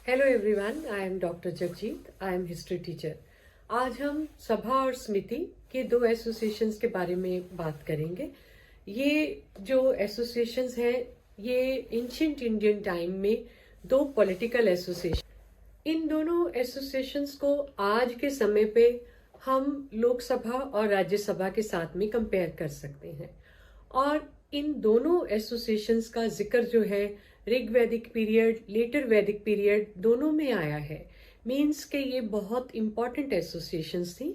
Hello everyone, I am doctor Jagjit. I am history teacher. आज हम सभा और समिति के दो एसोसिएशंस के बारे में बात करेंगे। ये जो एसोसिएशंस हैं, ये एंशिएंट इंडियन टाइम में दो पॉलिटिकल एसोसिएशन। इन दोनों एसोसिएशंस को आज के समय पे हम लोकसभा और राज्यसभा के साथ में कंपेयर कर सकते हैं। और इन दोनों एसोसिएशंस का जिक्र जो है ऋग वैदिक पीरियड, लेटर वैदिक पीरियड दोनों में आया है। मीन्स के ये बहुत इंपॉर्टेंट एसोसिएशंस थी।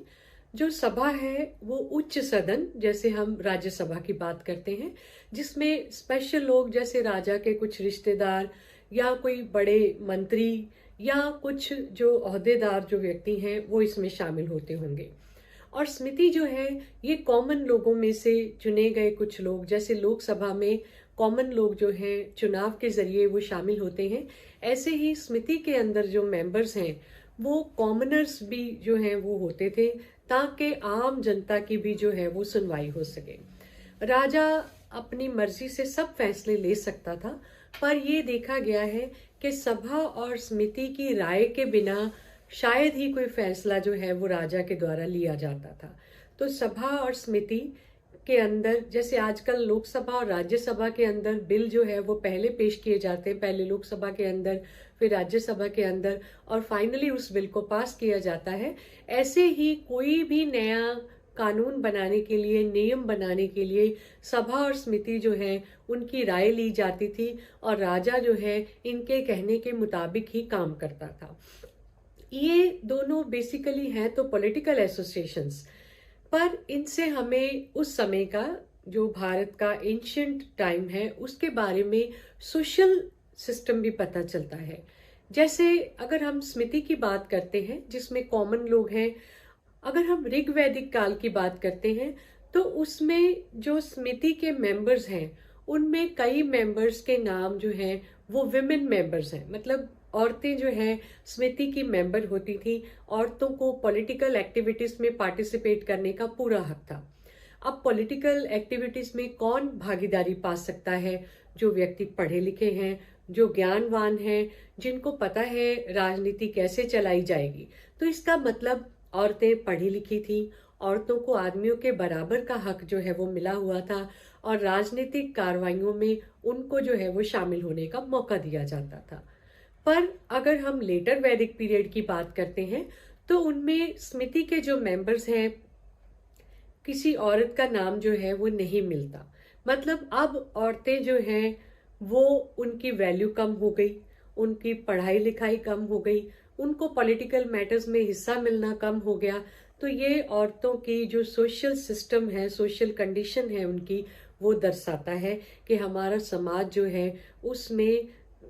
जो सभा है वो उच्च सदन, जैसे हम राज्यसभा की बात करते हैं, जिसमें स्पेशल लोग जैसे राजा के कुछ रिश्तेदार या कोई बड़े मंत्री या कुछ जो ओहदेदार जो व्यक्ति हैं वो इसमें शामिल होते होंगे। और समिति जो है ये कॉमन लोगों में से चुने गए कुछ लोग, जैसे लोकसभा में कॉमन लोग जो हैं चुनाव के जरिए वो शामिल होते हैं, ऐसे ही समिति के अंदर जो मेंबर्स हैं वो कॉमनर्स भी जो हैं वो होते थे, ताकि आम जनता की भी जो है वो सुनवाई हो सके। राजा अपनी मर्जी से सब फैसले ले सकता था, पर ये देखा गया है कि सभा और समिति की राय के बिना शायद ही कोई फैसला जो है वो राजा के द्वारा लिया जाता था। तो सभा और समिति के अंदर, जैसे आजकल लोकसभा और राज्यसभा के अंदर बिल जो है वो पहले पेश किए जाते हैं, पहले लोकसभा के अंदर फिर राज्यसभा के अंदर, और फाइनली उस बिल को पास किया जाता है। ऐसे ही कोई भी नया कानून बनाने के लिए, नियम बनाने के लिए सभा और समिति जो है उनकी राय ली जाती थी, और राजा जो है इनके कहने के मुताबिक ही काम करता था। ये दोनों बेसिकली हैं तो पॉलिटिकल एसोसिएशंस, पर इनसे हमें उस समय का जो भारत का एंशिएंट टाइम है उसके बारे में सोशल सिस्टम भी पता चलता है। जैसे अगर हम समिति की बात करते हैं जिसमें कॉमन लोग हैं, अगर हम ऋग वैदिक काल की बात करते हैं तो उसमें जो समिति के मेंबर्स हैं उनमें कई मेंबर्स के नाम जो हैं वो विमेन मेंबर्स हैं, मतलब औरतें जो हैं समिति की मेंबर होती थी। औरतों को पॉलिटिकल एक्टिविटीज में पार्टिसिपेट करने का पूरा हक था। अब पॉलिटिकल एक्टिविटीज में कौन भागीदारी पा सकता है? जो व्यक्ति पढ़े लिखे हैं, जो ज्ञानवान हैं, जिनको पता है राजनीति कैसे चलाई जाएगी। तो इसका मतलब औरतें पढ़ी लिखी थी, औरतों को आदमियों के बराबर का हक जो है वो मिला हुआ था, और राजनीतिक कार्रवाइयों में उनको जो है वो शामिल होने का मौका दिया जाता था। पर अगर हम लेटर वैदिक पीरियड की बात करते हैं तो उनमें समिति के जो मेंबर्स हैं किसी औरत का नाम जो है वो नहीं मिलता। मतलब अब औरतें जो हैं वो उनकी वैल्यू कम हो गई, उनकी पढ़ाई लिखाई कम हो गई, उनको पॉलिटिकल मैटर्स में हिस्सा मिलना कम हो गया। तो ये औरतों की जो सोशल सिस्टम है, सोशल कंडीशन है उनकी, वो दर्शाता है कि हमारा समाज जो है उसमें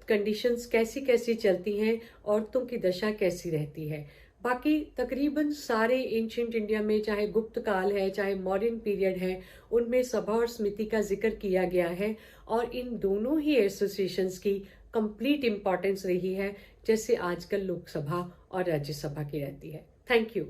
कंडीशंस कैसी कैसी चलती हैं, औरतों की दशा कैसी रहती है। बाकी तकरीबन सारे एंशिएंट इंडिया में, चाहे गुप्त काल है चाहे मॉडर्न पीरियड है, उनमें सभा और समिति का जिक्र किया गया है। और इन दोनों ही एसोसिएशंस की कंप्लीट इम्पॉर्टेंस रही है, जैसे आजकल लोकसभा और राज्यसभा की रहती है। Thank you.